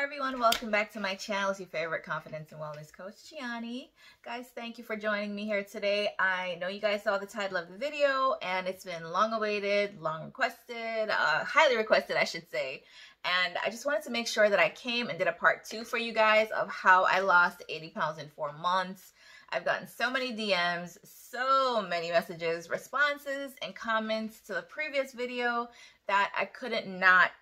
Hi everyone, welcome back to my channel. It's your favorite confidence and wellness coach, Gianni. Guys, thank you for joining me here today. I know you guys saw the title of the video and it's been long awaited, long requested, highly requested I should say. And I just wanted to make sure that I came and did a part 2 for you guys of how I lost 80 pounds in 4 months. I've gotten so many DMs, so many messages, responses, and comments to the previous video that I couldn't not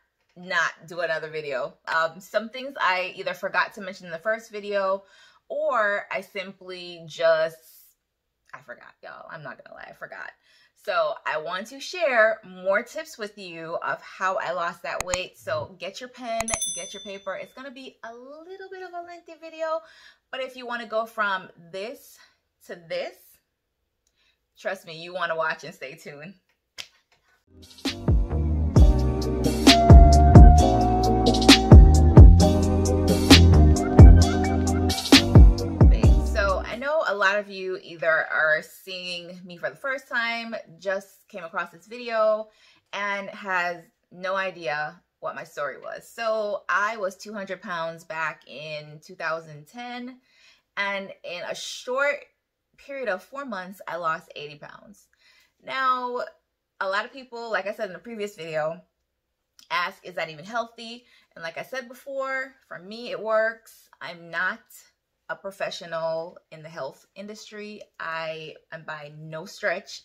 do another video. Some things I either forgot to mention in the first video or I simply I forgot, y'all. I'm not gonna lie, I forgot. So I want to share more tips with you of how I lost that weight. So get your pen, get your paper. It's gonna be a little bit of a lengthy video, but if you wanna go from this to this, trust me, you wanna watch and stay tuned. A lot of you either are seeing me for the first time, just came across this video, and has no idea what my story was. So I was 200 pounds back in 2010, and in a short period of 4 months, I lost 80 pounds. Now, a lot of people, like I said in the previous video, ask, is that even healthy? And like I said before, for me, it works. I'm not a professional in the health industry. I am by no stretch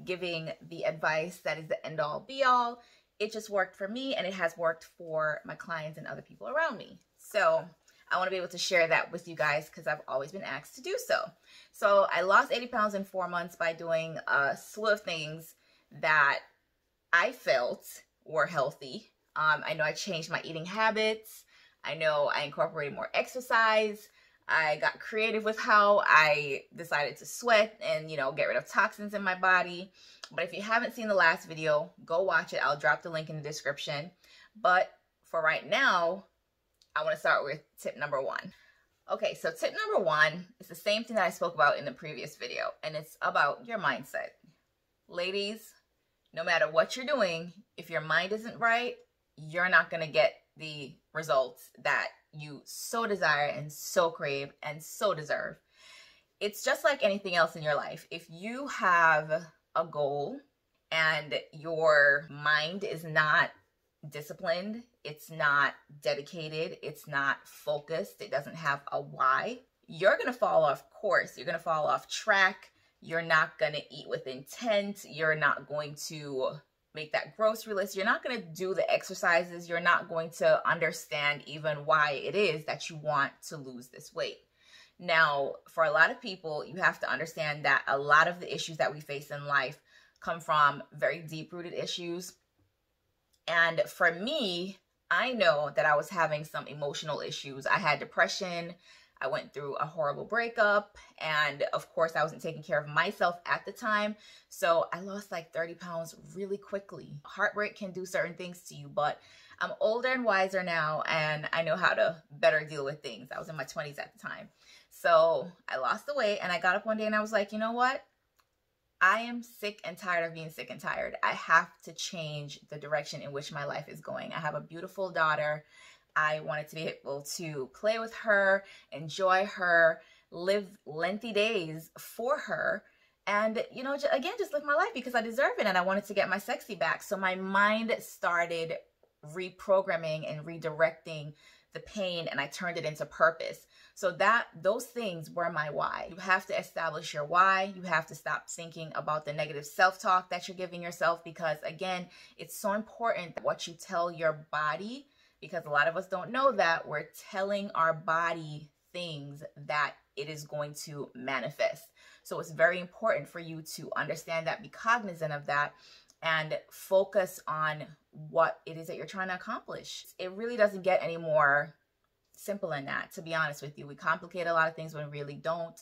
giving the advice that is the end all be all. It just worked for me and it has worked for my clients and other people around me. So I want to be able to share that with you guys because I've always been asked to do so. So I lost 80 pounds in 4 months by doing a slew of things that I felt were healthy. I know I changed my eating habits. I know I incorporated more exercise. I got creative with how I decided to sweat and, get rid of toxins in my body. But if you haven't seen the last video, go watch it. I'll drop the link in the description. But for right now, I want to start with tip number 1. Okay, so tip number 1 is the same thing that I spoke about in the previous video, and it's about your mindset. Ladies, no matter what you're doing, if your mind isn't right, you're not going to get the results that you so desire and so crave and so deserve. It's just like anything else in your life. If you have a goal and your mind is not disciplined, it's not dedicated, it's not focused, it doesn't have a why, you're going to fall off course. You're going to fall off track. You're not going to eat with intent. You're not going to make that grocery list. You're not going to do the exercises. You're not going to understand even why it is that you want to lose this weight. Now, for a lot of people, you have to understand that a lot of the issues that we face in life come from very deep-rooted issues. And for me, I know that I was having some emotional issues. I had depression. I went through a horrible breakup, and of course I wasn't taking care of myself at the time. So I lost like 30 pounds really quickly. Heartbreak can do certain things to you, but I'm older and wiser now, and I know how to better deal with things. I was in my 20s at the time. So I lost the weight, and I got up one day and I was like, you know what? I am sick and tired of being sick and tired. I have to change the direction in which my life is going. I have a beautiful daughter. I wanted to be able to play with her, enjoy her, live lengthy days for her, and, again, just live my life because I deserve it and I wanted to get my sexy back. So my mind started reprogramming and redirecting the pain, and I turned it into purpose. So those things were my why. You have to establish your why. You have to stop thinking about the negative self-talk that you're giving yourself because, again, it's so important what you tell your body. Because a lot of us don't know that we're telling our body things that it is going to manifest. So it's very important for you to understand that, be cognizant of that, and focus on what it is that you're trying to accomplish. It really doesn't get any more simple than that, to be honest with you. We complicate a lot of things when we really don't.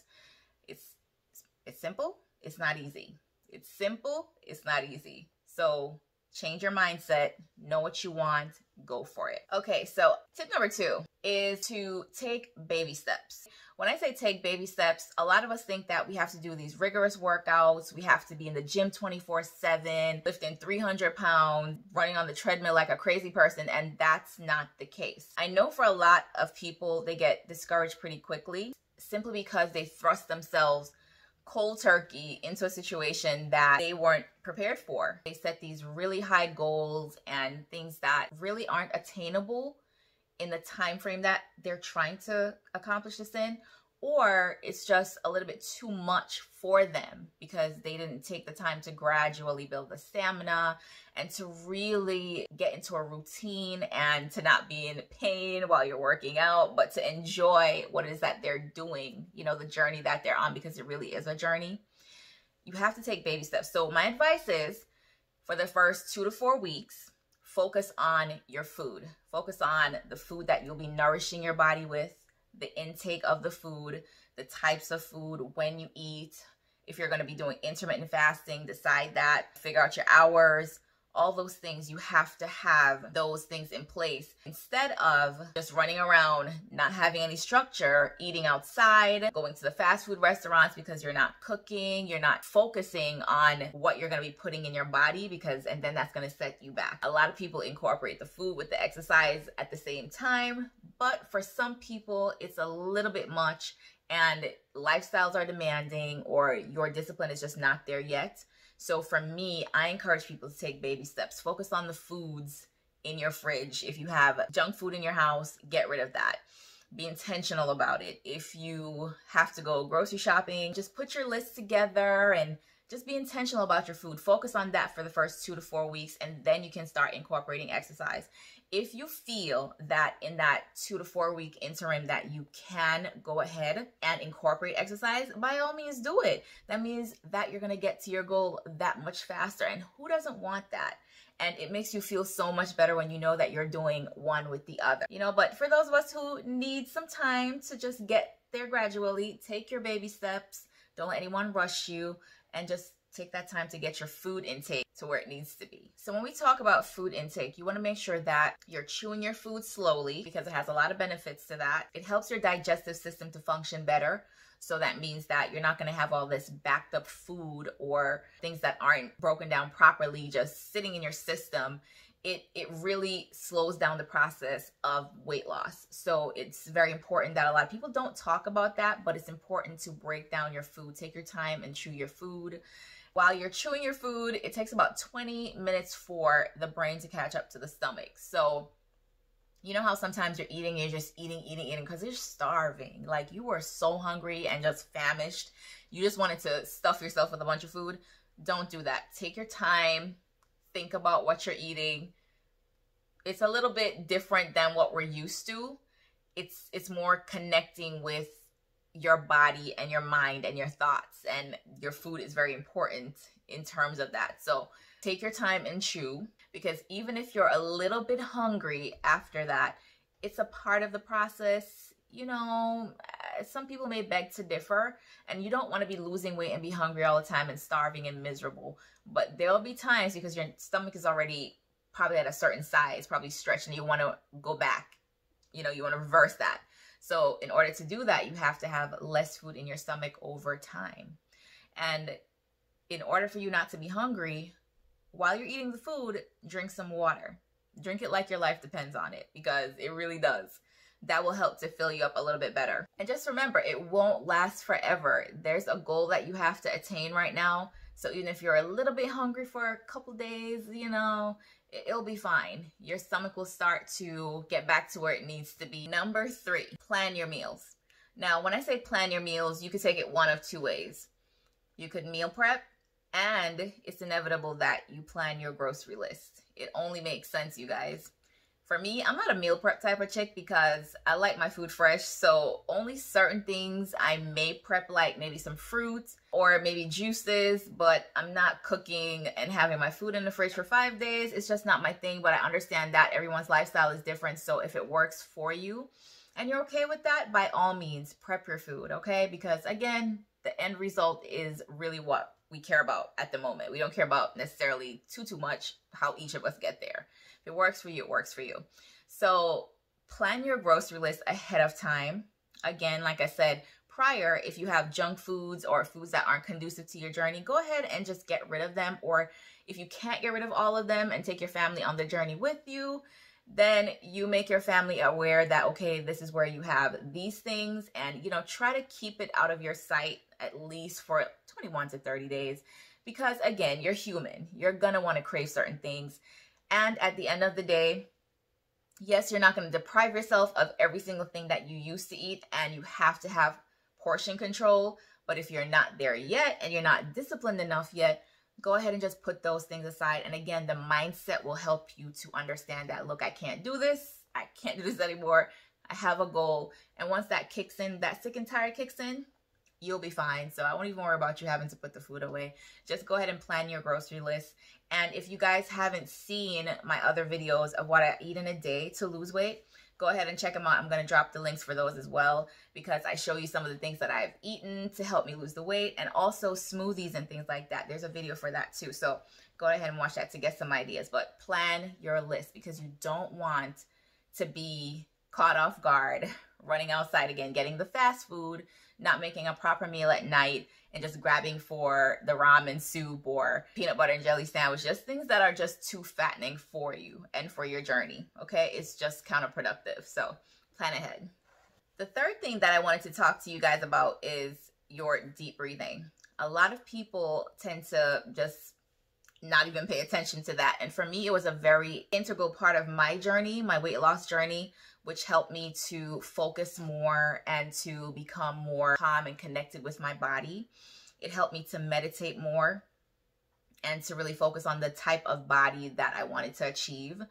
It's simple, it's not easy. It's simple, it's not easy. So change your mindset, know what you want, go for it. Okay, so tip number 2 is to take baby steps. When I say take baby steps, a lot of us think that we have to do these rigorous workouts. We have to be in the gym 24/7, lifting 300 pounds, running on the treadmill like a crazy person, and that's not the case. I know for a lot of people, they get discouraged pretty quickly simply because they thrust themselves cold turkey into a situation that they weren't prepared for. They set these really high goals and things that really aren't attainable in the time frame that they're trying to accomplish this in, or it's just a little bit too much for them because they didn't take the time to gradually build the stamina and to really get into a routine and to not be in pain while you're working out, but to enjoy what it is that they're doing, you know, the journey that they're on, because it really is a journey. You have to take baby steps. So my advice is, for the first 2 to 4 weeks, focus on your food. Focus on the food that you'll be nourishing your body with, the intake of the food, the types of food, when you eat. If you're going to be doing intermittent fasting, decide that, figure out your hours, all those things. You have to have those things in place instead of just running around, not having any structure, eating outside, going to the fast food restaurants because you're not cooking, you're not focusing on what you're going to be putting in your body, and then that's going to set you back. A lot of people incorporate the food with the exercise at the same time, but for some people it's a little bit much and lifestyles are demanding, or your discipline is just not there yet. So for me, I encourage people to take baby steps. Focus on the foods in your fridge. If you have junk food in your house, get rid of that. Be intentional about it. If you have to go grocery shopping, just put your list together and just be intentional about your food. Focus on that for the first 2 to 4 weeks, and then you can start incorporating exercise. If you feel that in that 2 to 4 week interim that you can go ahead and incorporate exercise, by all means do it. That means that you're going to get to your goal that much faster. And who doesn't want that? And it makes you feel so much better when you know that you're doing one with the other. You know, but for those of us who need some time to just get there gradually, take your baby steps. Don't let anyone rush you, and just take that time to get your food intake to where it needs to be. So when we talk about food intake, you want to make sure that you're chewing your food slowly, because it has a lot of benefits to that. It helps your digestive system to function better. So that means that you're not going to have all this backed up food or things that aren't broken down properly just sitting in your system. It really slows down the process of weight loss. So it's very important that a lot of people don't talk about that, but it's important to break down your food. Take your time and chew your food. While you're chewing your food, it takes about 20 minutes for the brain to catch up to the stomach. So you know how sometimes you're eating, you're just eating because you're starving. Like you were so hungry and just famished. You just wanted to stuff yourself with a bunch of food. Don't do that. Take your time. Think about what you're eating. It's a little bit different than what we're used to. It's more connecting with your body and your mind and your thoughts, and your food is very important in terms of that. So take your time and chew, because even if you're a little bit hungry after that, it's a part of the process. You know, some people may beg to differ, and you don't want to be losing weight and be hungry all the time and starving and miserable. But there'll be times, because your stomach is already probably at a certain size, probably stretched, and you want to go back. You know, you want to reverse that. So in order to do that, you have to have less food in your stomach over time. And in order for you not to be hungry, while you're eating the food, drink some water. Drink it like your life depends on it, because it really does. That will help to fill you up a little bit better. And just remember, it won't last forever. There's a goal that you have to attain right now. So even if you're a little bit hungry for a couple days, you know, it'll be fine. Your stomach will start to get back to where it needs to be. Number 3, plan your meals. Now, when I say plan your meals, you could take it one of 2 ways. You could meal prep, and it's inevitable that you plan your grocery list. It only makes sense, you guys. For me, I'm not a meal prep type of chick because I like my food fresh. So only certain things I may prep, like maybe some fruits or maybe juices, but I'm not cooking and having my food in the fridge for 5 days. It's just not my thing, but I understand that everyone's lifestyle is different. So if it works for you and you're okay with that, by all means, prep your food, okay? Because again, the end result is really what we care about at the moment. We don't care about necessarily too much how each of us get there. If it works for you, it works for you. So plan your grocery list ahead of time. Again, like I said prior, if you have junk foods or foods that aren't conducive to your journey, go ahead and just get rid of them. Or if you can't get rid of all of them and take your family on the journey with you, then you make your family aware that, okay, this is where you have these things, and, you know, try to keep it out of your sight at least for 21 to 30 days. Because again, you're human. You're going to want to crave certain things. And at the end of the day, yes, you're not going to deprive yourself of every single thing that you used to eat, and you have to have portion control. But if you're not there yet and you're not disciplined enough yet, go ahead and just put those things aside. And again, the mindset will help you to understand that, look, I can't do this. I can't do this anymore. I have a goal. And once that kicks in, that sick and tired kicks in, you'll be fine. So I won't even worry about you having to put the food away. Just go ahead and plan your grocery list. And if you guys haven't seen my other videos of what I eat in a day to lose weight, go ahead and check them out. I'm going to drop the links for those as well, because I show you some of the things that I've eaten to help me lose the weight, and also smoothies and things like that. There's a video for that too. So go ahead and watch that to get some ideas, but plan your list, because you don't want to be caught off guard, running outside again, getting the fast food, not making a proper meal at night, and just grabbing for the ramen soup or peanut butter and jelly sandwich, just things that are just too fattening for you and for your journey, okay? It's just counterproductive, so plan ahead. The third thing that I wanted to talk to you guys about is your deep breathing. A lot of people tend to just not even pay attention to that, and for me, it was a very integral part of my journey, my weight loss journey, which helped me to focus more and to become more calm and connected with my body. It helped me to meditate more and to really focus on the type of body that I wanted to achieve.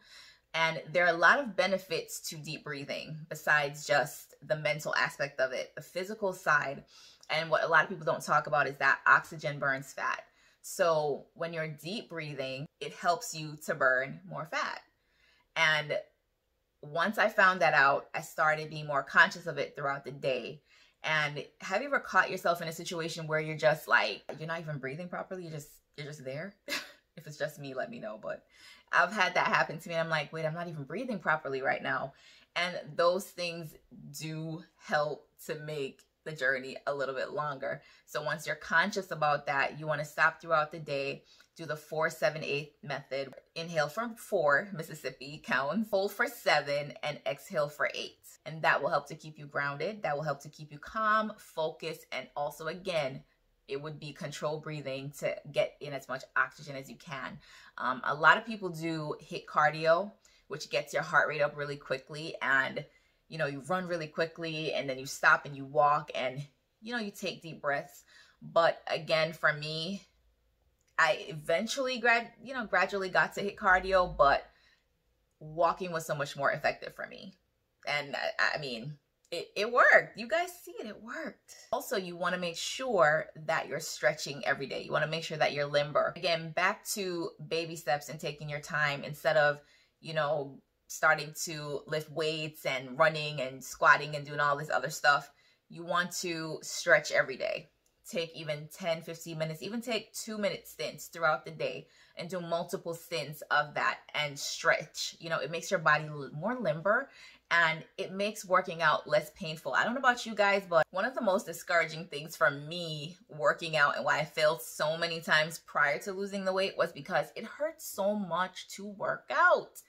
And there are a lot of benefits to deep breathing besides just the mental aspect of it, the physical side. And what a lot of people don't talk about is that oxygen burns fat. So when you're deep breathing, it helps you to burn more fat. And once I found that out, I started being more conscious of it throughout the day. And have you ever caught yourself in a situation where you're just like, you're not even breathing properly? You're just there? If it's just me, let me know. But I've had that happen to me. And I'm like, wait, I'm not even breathing properly right now. And those things do help to make the journey a little bit longer. So once you're conscious about that, you want to stop throughout the day, do the 4-7-8 method. Inhale for 4, Mississippi counts, hold for 7, and exhale for 8. And that will help to keep you grounded. That will help to keep you calm, focused, and also, again, it would be controlled breathing to get in as much oxygen as you can. A lot of people do HIIT cardio, which gets your heart rate up really quickly, and you know, you run really quickly and then you stop and you walk and, you know, you take deep breaths. But again, for me, I eventually gradually got to HIIT cardio, but walking was so much more effective for me. And I mean, it worked. You guys see it, it worked. Also, you want to make sure that you're stretching every day. You want to make sure that you're limber. Again, back to baby steps and taking your time instead of, you know, starting to lift weights and running and squatting and doing all this other stuff. You want to stretch every day. Take even 10, 15 minutes, even take 2-minute stints throughout the day and do multiple stints of that and stretch. You know, it makes your body more limber and it makes working out less painful. I don't know about you guys, but one of the most discouraging things for me working out and why I failed so many times prior to losing the weight was because it hurts so much to work out.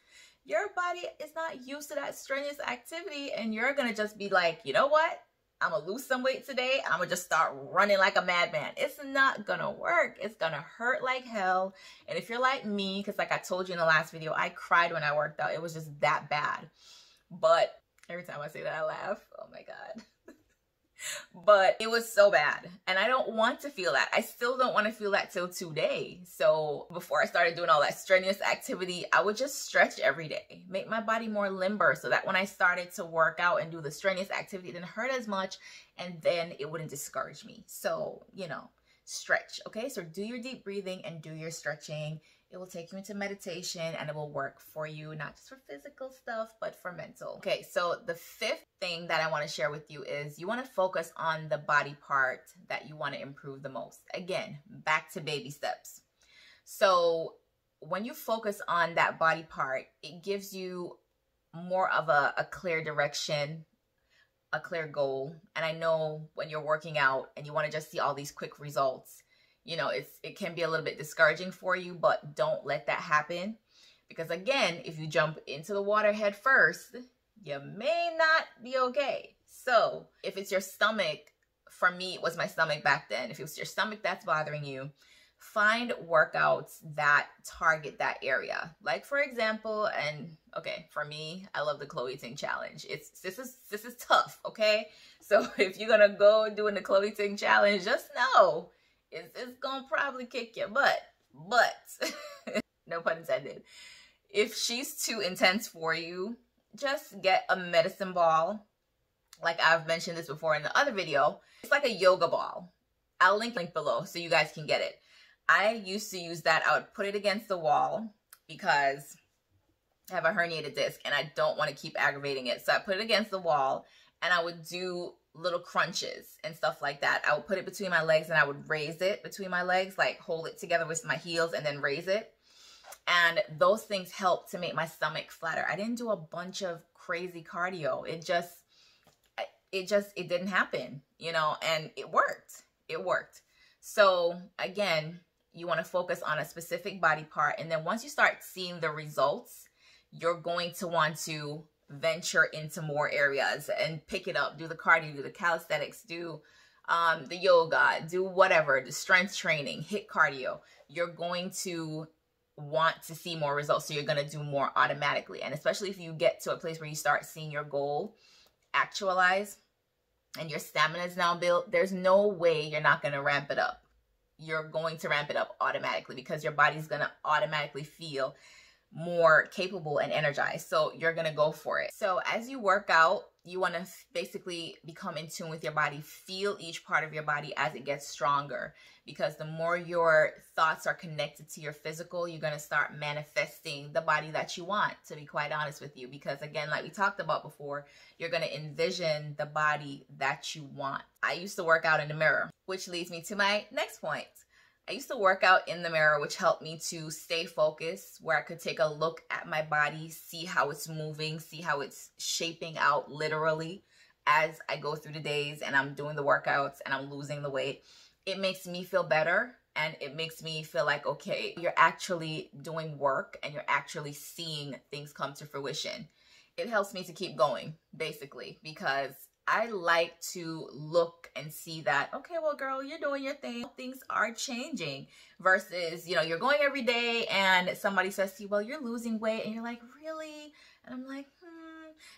Your body is not used to that strenuous activity and you're going to just be like, you know what? I'm going to lose some weight today. I'm going to just start running like a madman. It's not going to work. It's going to hurt like hell. And if you're like me, because like I told you in the last video, I cried when I worked out. It was just that bad. But every time I say that, I laugh. Oh my God. But it was so bad. And I don't want to feel that. I still don't want to feel that till today. So before I started doing all that strenuous activity, I would just stretch every day, make my body more limber so that when I started to work out and do the strenuous activity, it didn't hurt as much and then it wouldn't discourage me. So, you know, stretch, okay? So do your deep breathing and do your stretching. It will take you into meditation and it will work for you, not just for physical stuff, but for mental. Okay, so the 5th thing that I want to share with you is you want to focus on the body part that you want to improve the most. Again, back to baby steps. So when you focus on that body part, it gives you more of a clear direction a clear goal, and I know when you're working out and you want to just see all these quick results, you know, it can be a little bit discouraging for you, but don't let that happen. Because again, if you jump into the water head first, you may not be okay. So if it's your stomach, for me, it was my stomach back then. If it was your stomach that's bothering you, find workouts that target that area. Like for example, and okay, for me, I love the Chloe Ting challenge. This is tough, okay? So if you're gonna go doing the Chloe Ting challenge, just know it's gonna probably kick your butt. But no pun intended. If she's too intense for you, just get a medicine ball. Like I've mentioned this before in the other video. It's like a yoga ball. I'll link below so you guys can get it. I used to use that. I would put it against the wall because I have a herniated disc and I don't want to keep aggravating it. So I put it against the wall and I would do little crunches and stuff like that. I would put it between my legs and I would raise it between my legs, like hold it together with my heels and then raise it. And those things helped to make my stomach flatter. I didn't do a bunch of crazy cardio. It didn't happen, you know, and it worked. It worked. So again, you want to focus on a specific body part. And then once you start seeing the results, you're going to want to venture into more areas and pick it up. Do the cardio, do the calisthenics, do the yoga, do whatever, the strength training, HIIT cardio. You're going to want to see more results. So you're going to do more automatically. And especially if you get to a place where you start seeing your goal actualize and your stamina is now built, there's no way you're not going to ramp it up. You're going to ramp it up automatically because your body's going to automatically feel more capable and energized. So you're going to go for it. So as you work out, you want to basically become in tune with your body. Feel each part of your body as it gets stronger, because the more your thoughts are connected to your physical, you're going to start manifesting the body that you want, to be quite honest with you. Because again, like we talked about before, you're going to envision the body that you want. I used to work out in the mirror, which leads me to my next point. I used to work out in the mirror, which helped me to stay focused, where I could take a look at my body, see how it's moving, see how it's shaping out literally as I go through the days and I'm doing the workouts and I'm losing the weight. It makes me feel better and it makes me feel like, okay, you're actually doing work and you're actually seeing things come to fruition. It helps me to keep going, basically, because I like to look and see that, okay, well, girl, you're doing your thing. Things are changing versus, you know, you're going every day and somebody says to you, well, you're losing weight. And you're like, really? And I'm like,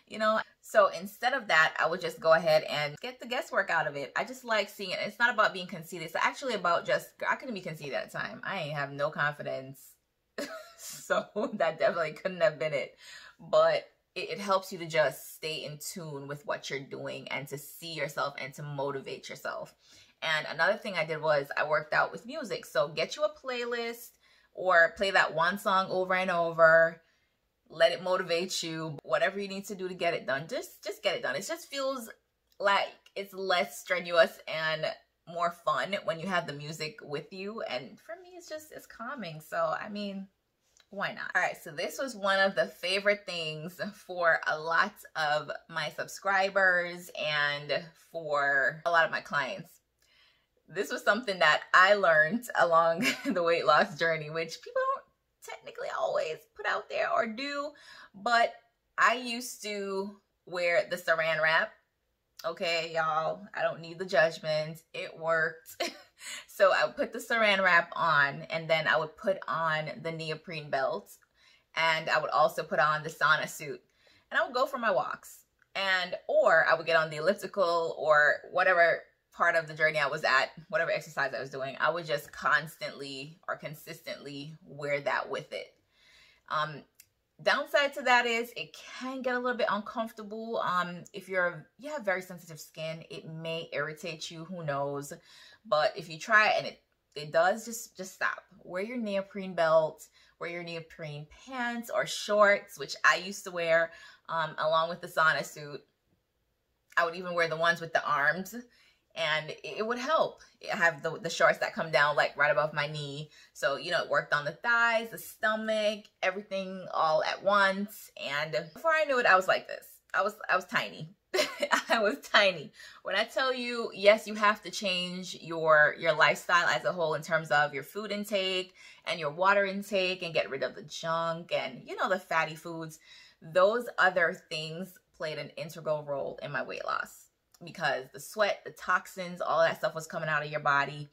you know, so instead of that, I would just go ahead and get the guesswork out of it. I just like seeing it. It's not about being conceited. It's actually about just, I couldn't be conceited at the time. I ain't have no confidence. So that definitely couldn't have been it. But it helps you to just stay in tune with what you're doing and to see yourself and to motivate yourself. And another thing I did was I worked out with music. So get you a playlist or play that one song over and over. Let it motivate you. Whatever you need to do to get it done, just get it done. It just feels like it's less strenuous and more fun when you have the music with you. And for me, it's calming. So, I mean, why not? All right, so this was one of the favorite things for a lot of my subscribers and for a lot of my clients. This was something that I learned along the weight loss journey, which people don't technically always put out there or do, but I used to wear the saran wrap. Okay, y'all, I don't need the judgment. It worked. So I would put the saran wrap on, and then I would put on the neoprene belt, and I would also put on the sauna suit, and I would go for my walks, or I would get on the elliptical or whatever part of the journey I was at, whatever exercise I was doing. I would just constantly or consistently wear that with it. Downside to that is it can get a little bit uncomfortable. If you have very sensitive skin, it may irritate you, who knows. But if you try it and it does, just stop. Wear your neoprene belt, wear your neoprene pants or shorts, which I used to wear along with the sauna suit. I would even wear the ones with the arms, and it would help. I have the shorts that come down like right above my knee. So, you know, it worked on the thighs, the stomach, everything all at once. And before I knew it, I was like this. I was tiny. I was tiny. When I tell you, yes, you have to change your lifestyle as a whole in terms of your food intake and your water intake and get rid of the junk and, you know, the fatty foods. Those other things played an integral role in my weight loss because the sweat, the toxins, all that stuff was coming out of your body.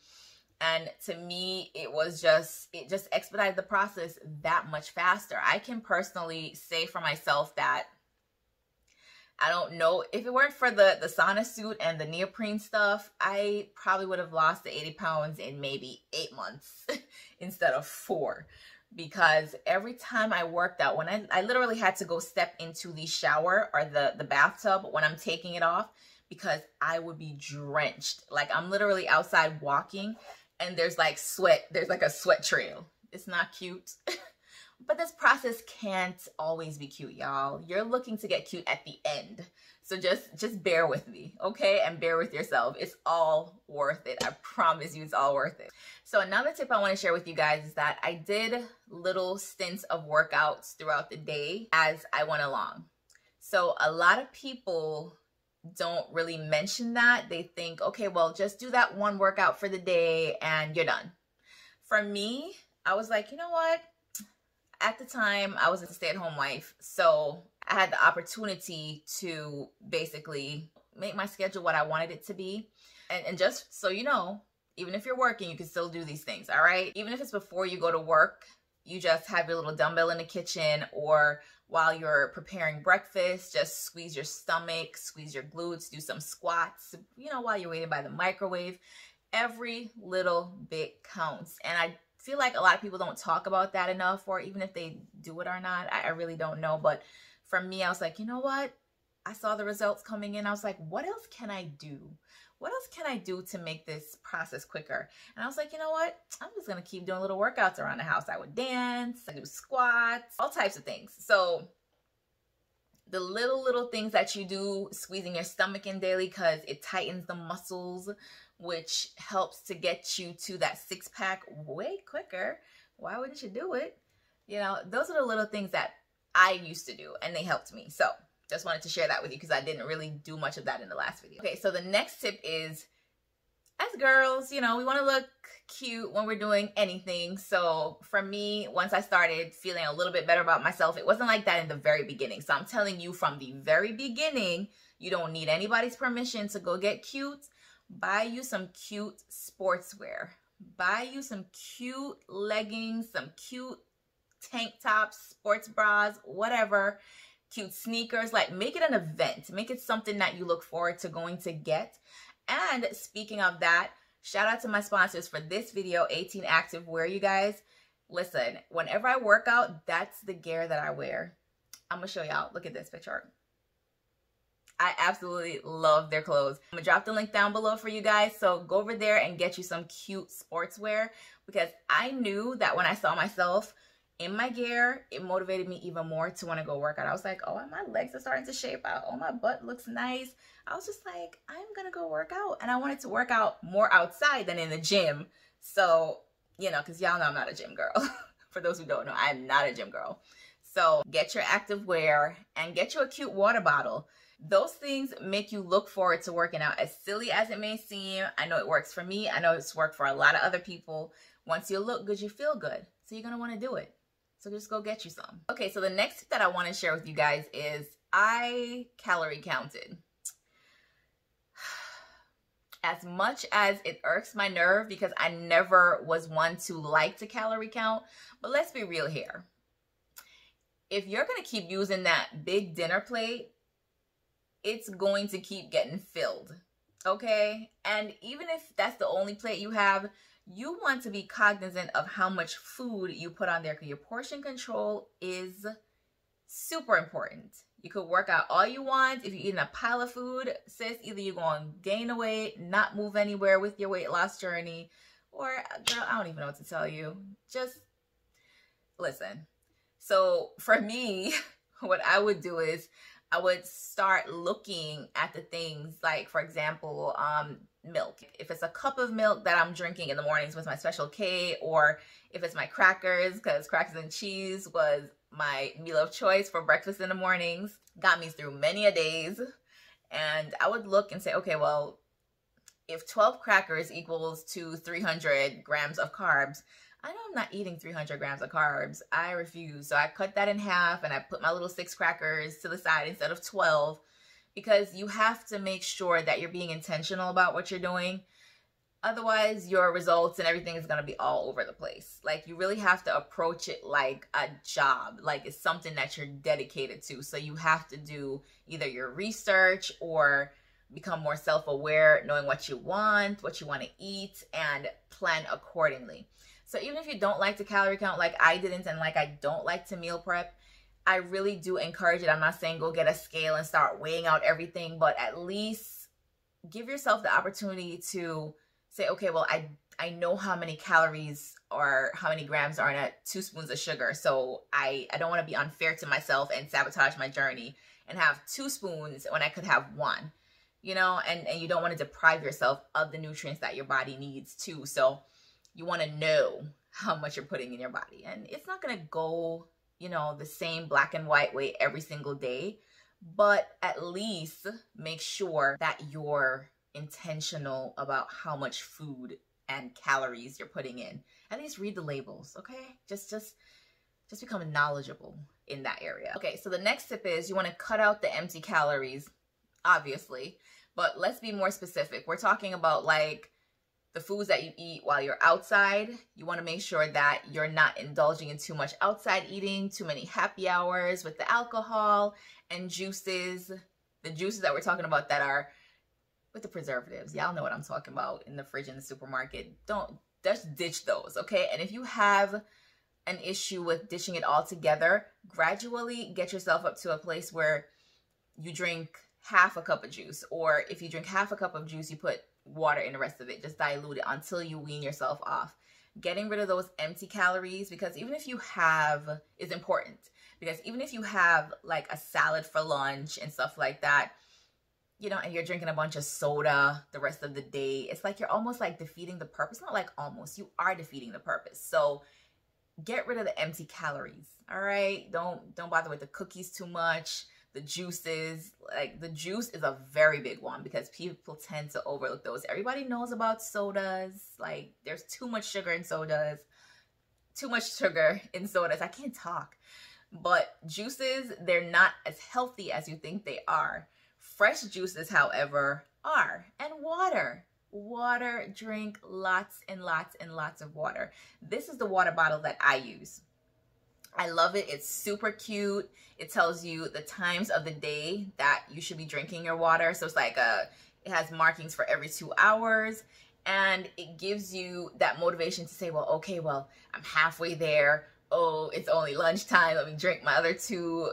And to me, it just expedited the process that much faster. I can personally say for myself that I don't know, if it weren't for the sauna suit and the neoprene stuff, I probably would have lost the 80 pounds in maybe 8 months instead of 4. Because every time I worked out, when I literally had to go step into the shower or the bathtub when I'm taking it off, because I would be drenched. Like I'm literally outside walking and there's like sweat, there's like a sweat trail. It's not cute. But this process can't always be cute, y'all. You're looking to get cute at the end. So just bear with me, okay? And bear with yourself. It's all worth it. I promise you it's all worth it. So another tip I want to share with you guys is that I did little stints of workouts throughout the day as I went along. So a lot of people don't really mention that. They think, okay, well, just do that one workout for the day and you're done. For me, I was like, you know what? At the time, I was a stay-at-home wife, so I had the opportunity to basically make my schedule what I wanted it to be. And just so you know, even if you're working, you can still do these things, all right? Even if it's before you go to work, you just have your little dumbbell in the kitchen, or while you're preparing breakfast, just squeeze your stomach, squeeze your glutes, do some squats, you know, while you're waiting by the microwave. Every little bit counts. And I feel like a lot of people don't talk about that enough, or even if they do it or not, I really don't know. But for me, I was like, you know what? I saw the results coming in. I was like, what else can I do? What else can I do to make this process quicker? And I was like, you know what? I'm just going to keep doing little workouts around the house. I would dance, I do squats, all types of things. So the little things that you do, squeezing your stomach in daily because it tightens the muscles, which helps to get you to that 6-pack way quicker. Why wouldn't you do it? You know, those are the little things that I used to do and they helped me. So just wanted to share that with you because I didn't really do much of that in the last video. Okay, so the next tip is, as girls, you know, we want to look cute when we're doing anything. So for me, once I started feeling a little bit better about myself, it wasn't like that in the very beginning. So I'm telling you from the very beginning, you don't need anybody's permission to go get cute. Buy you some cute sportswear. Buy you some cute leggings, some cute tank tops, sports bras, whatever. Cute sneakers. Like, make it an event. Make it something that you look forward to going to get. And speaking of that, shout out to my sponsors for this video, 18 Activewear, you guys. Listen, whenever I work out, that's the gear that I wear. I'm going to show y'all. Look at this picture. I absolutely love their clothes. I'm going to drop the link down below for you guys. So go over there and get you some cute sportswear, because I knew that when I saw myself in my gear, it motivated me even more to want to go work out. I was like, oh, my legs are starting to shape out. Oh, my butt looks nice. I was just like, I'm going to go work out. And I wanted to work out more outside than in the gym. So, you know, because y'all know I'm not a gym girl. For those who don't know, I'm not a gym girl. So get your active wear and get you a cute water bottle. Those things make you look forward to working out. As silly as it may seem, I know it works for me. I know it's worked for a lot of other people. Once you look good, you feel good. So you're going to want to do it. So just go get you some. Okay, so the next tip that I want to share with you guys is I calorie counted. As much as it irks my nerve because I never was one to like to calorie count, but let's be real here. If you're going to keep using that big dinner plate, it's going to keep getting filled, okay? And even if that's the only plate you have, you want to be cognizant of how much food you put on there, because your portion control is super important. You could work out all you want. If you're eating a pile of food, sis, either you're going to gain the weight, not move anywhere with your weight loss journey, or, girl, I don't even know what to tell you. Just listen. So for me, what I would do is I would start looking at the things like, for example, milk. If it's a cup of milk that I'm drinking in the mornings with my Special K, or if it's my crackers, because crackers and cheese was my meal of choice for breakfast in the mornings, got me through many a days. And I would look and say, okay, well, if 12 crackers equals to 300 grams of carbs, I know I'm not eating 300 grams of carbs. I refuse. So I cut that in half and I put my little 6 crackers to the side instead of 12, because you have to make sure that you're being intentional about what you're doing. Otherwise, your results and everything is going to be all over the place. Like, you really have to approach it like a job, like it's something that you're dedicated to. So you have to do either your research or become more self-aware, knowing what you want to eat, and plan accordingly. So even if you don't like to calorie count like I didn't, and like I don't like to meal prep, I really do encourage it. I'm not saying go get a scale and start weighing out everything, but at least give yourself the opportunity to say, okay, well, I know how many calories or how many grams are in 2 spoons of sugar. So I don't want to be unfair to myself and sabotage my journey and have 2 spoons when I could have 1, you know, and you don't want to deprive yourself of the nutrients that your body needs too. So you want to know how much you're putting in your body, and it's not going to go, you know, the same black and white way every single day, but at least make sure that you're intentional about how much food and calories you're putting in. At least read the labels, okay? Just become knowledgeable in that area. Okay, so the next tip is you want to cut out the empty calories, obviously, but let's be more specific. We're talking about like the foods that you eat while you're outside. You want to make sure that you're not indulging in too much outside eating, too many happy hours with the alcohol and juices. The juices that we're talking about that are with the preservatives. Y'all know what I'm talking about, in the fridge in the supermarket. Just ditch those, okay? And if you have an issue with ditching it all together, gradually get yourself up to a place where you drink half a cup of juice, or if you drink half a cup of juice, you put water in the rest of it. Just dilute it until you wean yourself off. Getting rid of those empty calories, because even if you have, is important, because even if you have like a salad for lunch and stuff like that, you know, and you're drinking a bunch of soda the rest of the day, it's like you're almost like defeating the purpose. Not like almost, you are defeating the purpose. So get rid of the empty calories, all right? Don't bother with the cookies too much, the juices. Like, the juice is a very big one because people tend to overlook those. Everybody knows about sodas. Like, there's too much sugar in sodas. Too much sugar in sodas. I can't talk. But juices, they're not as healthy as you think they are. Fresh juices, however, are. And water. Water, drink lots and lots and lots of water. This is the water bottle that I use. I love it. It's super cute. It tells you the times of the day that you should be drinking your water. So it's like it has markings for every 2 hours. And it gives you that motivation to say, well, okay, well, I'm halfway there. Oh, it's only lunchtime. Let me drink my other 2,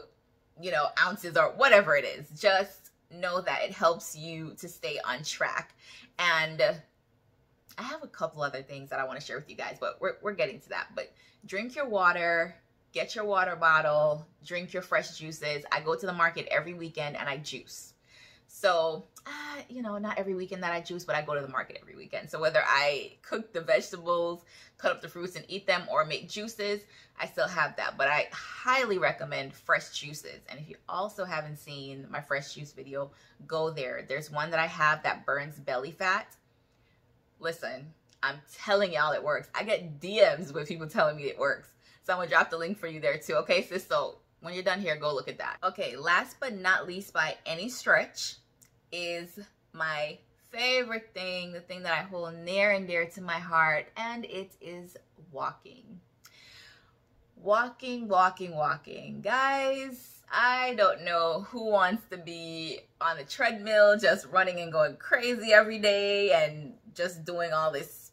you know, ounces or whatever it is. Just know that it helps you to stay on track. And I have a couple other things that I want to share with you guys, but we're getting to that. But drink your water, get your water bottle, drink your fresh juices. I go to the market every weekend and I juice. So, you know, not every weekend that I juice, but I go to the market every weekend. So whether I cook the vegetables, cut up the fruits and eat them, or make juices, I still have that. But I highly recommend fresh juices. And if you also haven't seen my fresh juice video, go there. There's one that I have that burns belly fat. Listen, I'm telling y'all it works. I get DMs with people telling me it works. So I'm gonna drop the link for you there too. Okay, sis, so when you're done here, go look at that. Okay, last but not least by any stretch is my favorite thing, the thing that I hold near and dear to my heart, and it is walking. Walking, walking, walking. Guys, I don't know who wants to be on the treadmill just running and going crazy every day and just doing all this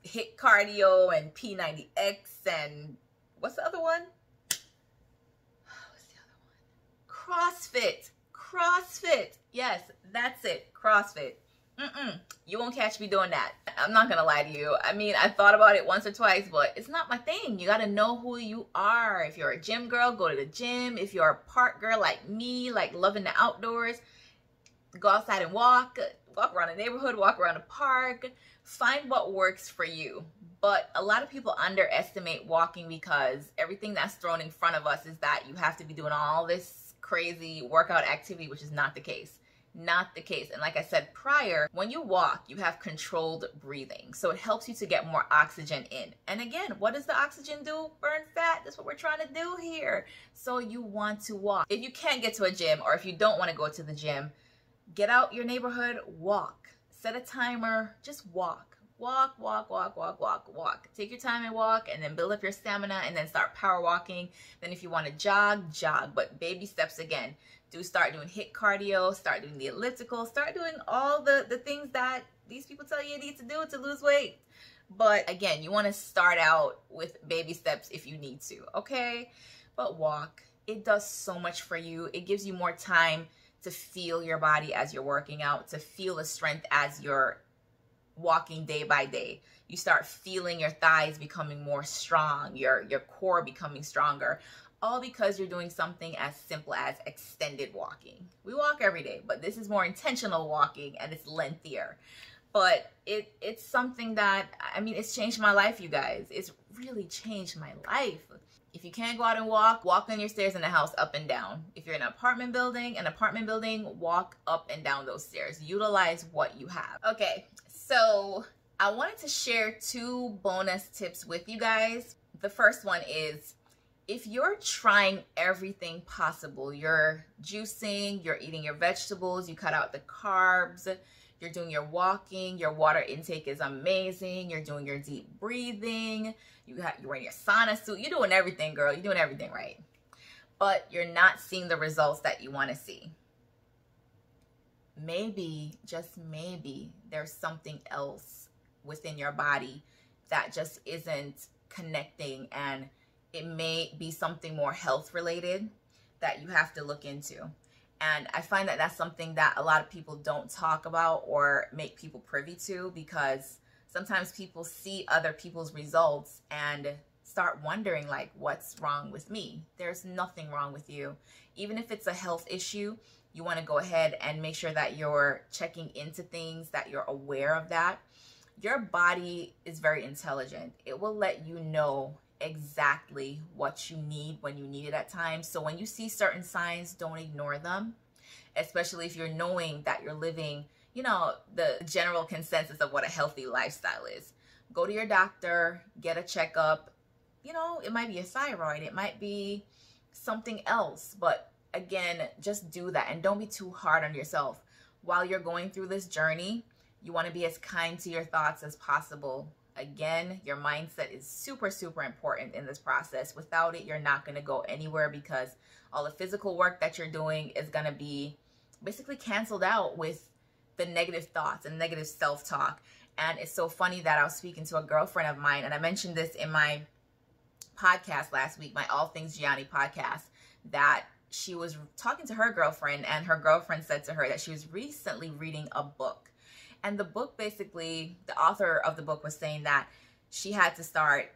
HIIT cardio and P90X and what's the other one? What's the other one? CrossFit. CrossFit. Yes, that's it. CrossFit. You won't catch me doing that. I'm not gonna lie to you. I mean, I thought about it once or twice, but it's not my thing. You gotta know who you are. If you're a gym girl, go to the gym. If you're a park girl like me, like loving the outdoors, go outside and walk around the neighborhood, walk around the park. Find what works for you. But a lot of people underestimate walking because everything that's thrown in front of us is that you have to be doing all this crazy workout activity, which is not the case. Not the case. And like I said prior, when you walk, you have controlled breathing. So it helps you to get more oxygen in. And again, what does the oxygen do? Burn fat. That's what we're trying to do here. So you want to walk. If you can't get to a gym, or if you don't want to go to the gym, get out your neighborhood, walk. Set a timer, just walk. Walk. Take your time and walk, and then build up your stamina, and then start power walking. Then if you want to jog, jog. But baby steps again. Start doing HIIT cardio, start doing the elliptical, start doing all the things that these people tell you need to do to lose weight. But again, you want to start out with baby steps if you need to, okay? But walk. It does so much for you. It gives you more time to feel your body as you're working out, to feel the strength as you're walking day by day. You start feeling your thighs becoming more strong, your core becoming stronger, all because you're doing something as simple as extended walking. We walk every day, but this is more intentional walking, and it's lengthier. But it's something that, I mean, it's changed my life, you guys. It's really changed my life. If you can't go out and walk on your stairs in the house up and down. If you're in an apartment building, walk up and down those stairs. Utilize what you have. Okay, so I wanted to share 2 bonus tips with you guys. The first one is, if you're trying everything possible, you're juicing, you're eating your vegetables, you cut out the carbs, you're doing your walking, your water intake is amazing, you're doing your deep breathing, you're wearing your sauna suit, you're doing everything, girl, you're doing everything right. But you're not seeing the results that you want to see. Maybe, just maybe, there's something else within your body that just isn't connecting, and it may be something more health related that you have to look into. And I find that that's something that a lot of people don't talk about or make people privy to, because sometimes people see other people's results and start wondering, like, what's wrong with me? There's nothing wrong with you. Even if it's a health issue, you want to go ahead and make sure that you're checking into things, that you're aware of that. Your body is very intelligent. It will let you know exactly what you need when you need it at times. So when you see certain signs, don't ignore them, especially if you're knowing that you're living, you know, the general consensus of what a healthy lifestyle is. Go to your doctor, get a checkup. You know, it might be a thyroid, it might be something else, but again, just do that, and don't be too hard on yourself. While you're going through this journey, you want to be as kind to your thoughts as possible. Again, your mindset is super, super important in this process. Without it, you're not going to go anywhere, because all the physical work that you're doing is going to be basically canceled out with the negative thoughts and negative self-talk. And it's so funny that I was speaking to a girlfriend of mine, and I mentioned this in my podcast last week, my AllThingsGianni podcast, that she was talking to her girlfriend, and her girlfriend said to her that she was recently reading a book. And the book, basically, the author of the book was saying that she had to start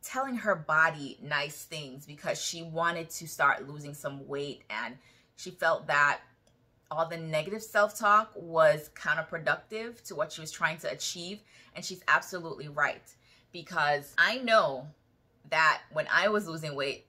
telling her body nice things because she wanted to start losing some weight, and she felt that all the negative self-talk was counterproductive to what she was trying to achieve. And she's absolutely right, because I know that when I was losing weight,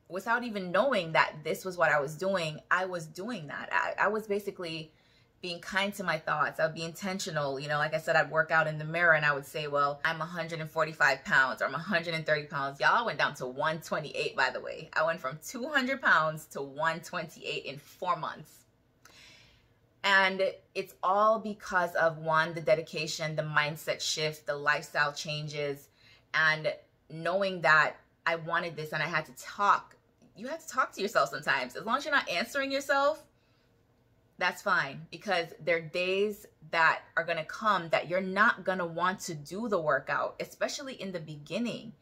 without even knowing that this was what I was doing that. I was basically being kind to my thoughts. I would be intentional. You know, like I said, I'd work out in the mirror and I would say, well, I'm 145 pounds or I'm 130 pounds. Y'all, went down to 128, by the way. I went from 200 pounds to 128 in 4 months. And it's all because of, one, the dedication, the mindset shift, the lifestyle changes, and knowing that I wanted this and I had to talk. You have to talk to yourself sometimes. As long as you're not answering yourself, that's fine, because there are days that are going to come that you're not going to want to do the workout, especially in the beginning.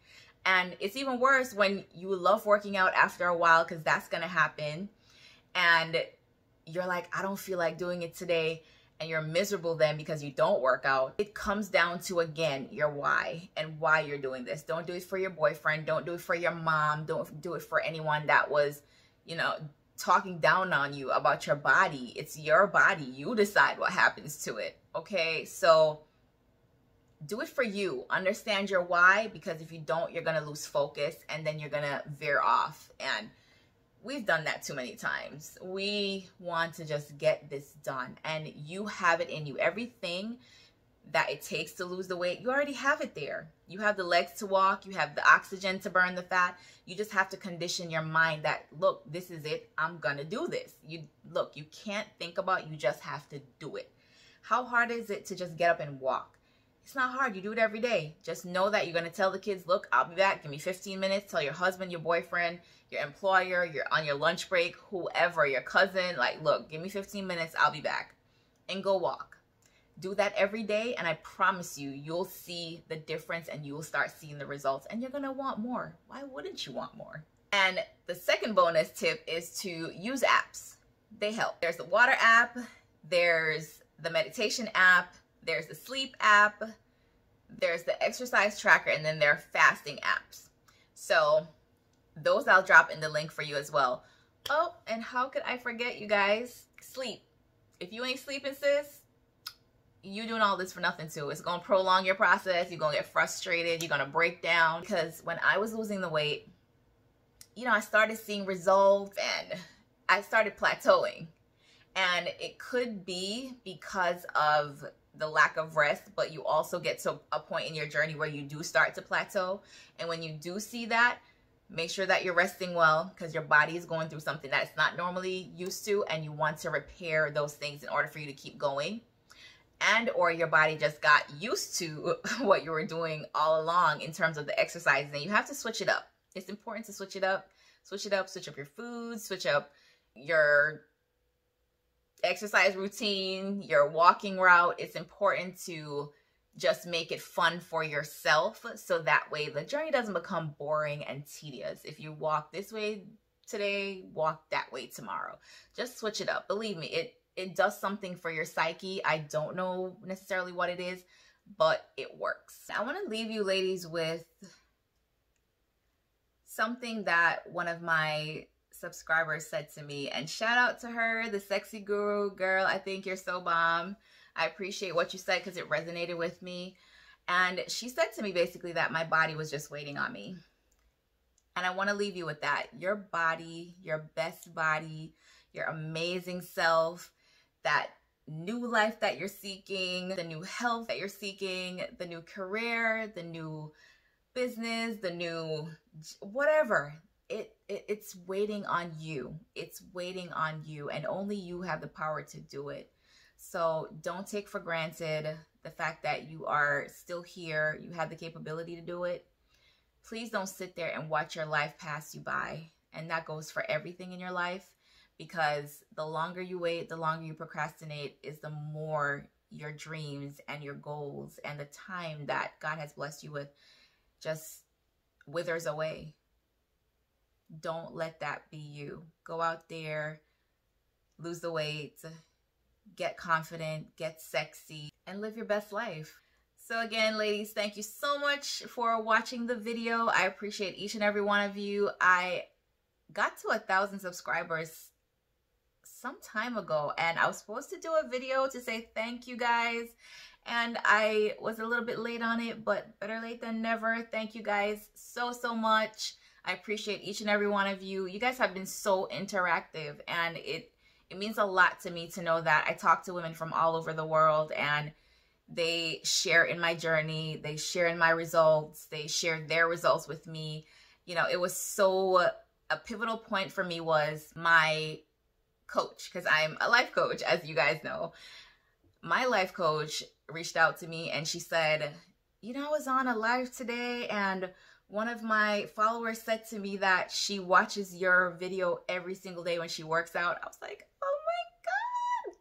And it's even worse when you love working out after a while, because that's going to happen. And you're like, I don't feel like doing it today. And you're miserable then because you don't work out. It comes down to, again, your why and why you're doing this. Don't do it for your boyfriend. Don't do it for your mom. Don't do it for anyone that was, you know, talking down on you about your body. It's your body. You decide what happens to it. Okay, so do it for you. Understand your why, because if you don't, you're going to lose focus and then you're going to veer off. And we've done that too many times. We want to just get this done, and you have it in you. Everything that it takes to lose the weight, you already have it there. You have the legs to walk, you have the oxygen to burn the fat. You just have to condition your mind that, look, this is it, I'm gonna do this. You can't think about it, you just have to do it. How hard is it to just get up and walk? It's not hard. You do it every day. Just know that you're going to tell the kids, look, I'll be back. Give me 15 minutes. Tell your husband, your boyfriend, your employer, you're on your lunch break, whoever, your cousin, like, look, give me 15 minutes. I'll be back. And go walk. Do that every day, and I promise you, you'll see the difference, and you will start seeing the results, and you're going to want more. Why wouldn't you want more? And the second bonus tip is to use apps. They help. There's the water app. There's the meditation app. There's the sleep app, there's the exercise tracker, and then there are fasting apps. So those I'll drop in the link for you as well. Oh, and how could I forget, you guys? Sleep. If you ain't sleeping, sis, you doing all this for nothing too. It's going to prolong your process. You're going to get frustrated. You're going to break down. Because when I was losing the weight, you know, I started seeing results and I started plateauing. And it could be because of the lack of rest, but you also get to a point in your journey where you do start to plateau. And when you do see that, make sure that you're resting well, because your body is going through something that it's not normally used to, and you want to repair those things in order for you to keep going. And or your body just got used to what you were doing all along in terms of the exercise, and you have to switch it up. It's important to switch it up, switch up your food, switch up your exercise routine, your walking route. It's important to just make it fun for yourself, so that way the journey doesn't become boring and tedious. If you walk this way today, walk that way tomorrow. Just switch it up. Believe me, it does something for your psyche. I don't know necessarily what it is, but it works. I want to leave you ladies with something that one of my subscribers said to me, and shout out to her, the sexy guru girl. I think you're so bomb. I appreciate what you said because it resonated with me. And she said to me basically that my body was just waiting on me. And I want to leave you with that. Your body, your best body, your amazing self, that new life that you're seeking, the new health that you're seeking, the new career, the new business, the new whatever. It's waiting on you. It's waiting on you, and only you have the power to do it. So don't take for granted the fact that you are still here. You have the capability to do it. Please don't sit there and watch your life pass you by. And that goes for everything in your life, because the longer you wait, the longer you procrastinate, is the more your dreams and your goals and the time that God has blessed you with just withers away. Don't let that be you. Go out there, lose the weight, get confident, get sexy, and live your best life. So again, ladies, thank you so much for watching the video. I appreciate each and every one of you. I got to 1,000 subscribers some time ago, and I was supposed to do a video to say thank you guys, and I was a little bit late on it, but better late than never. Thank you guys so much. I appreciate each and every one of you. You guys have been so interactive, and it means a lot to me to know that I talk to women from all over the world, and they share in my journey, they share in my results, they share their results with me. You know, it was so, a pivotal point for me was my coach, because I'm a life coach, as you guys know. My life coach reached out to me and she said, you know, I was on a live today and one of my followers said to me that she watches your video every single day when she works out. I was like, oh my God.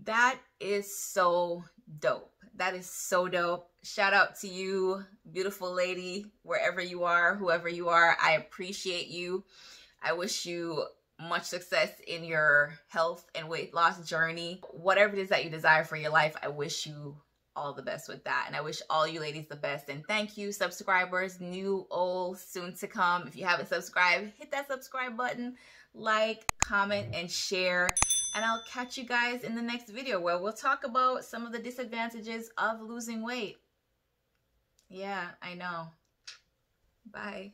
That is so dope. That is so dope. Shout out to you, beautiful lady, wherever you are, whoever you are. I appreciate you. I wish you much success in your health and weight loss journey. Whatever it is that you desire for your life, I wish you all the best with that, and I wish all you ladies the best. And thank you, subscribers, new, old, soon to come. If you haven't subscribed, hit that subscribe button, like, comment, and share, and I'll catch you guys in the next video where we'll talk about some of the disadvantages of losing weight. Yeah, I know. Bye.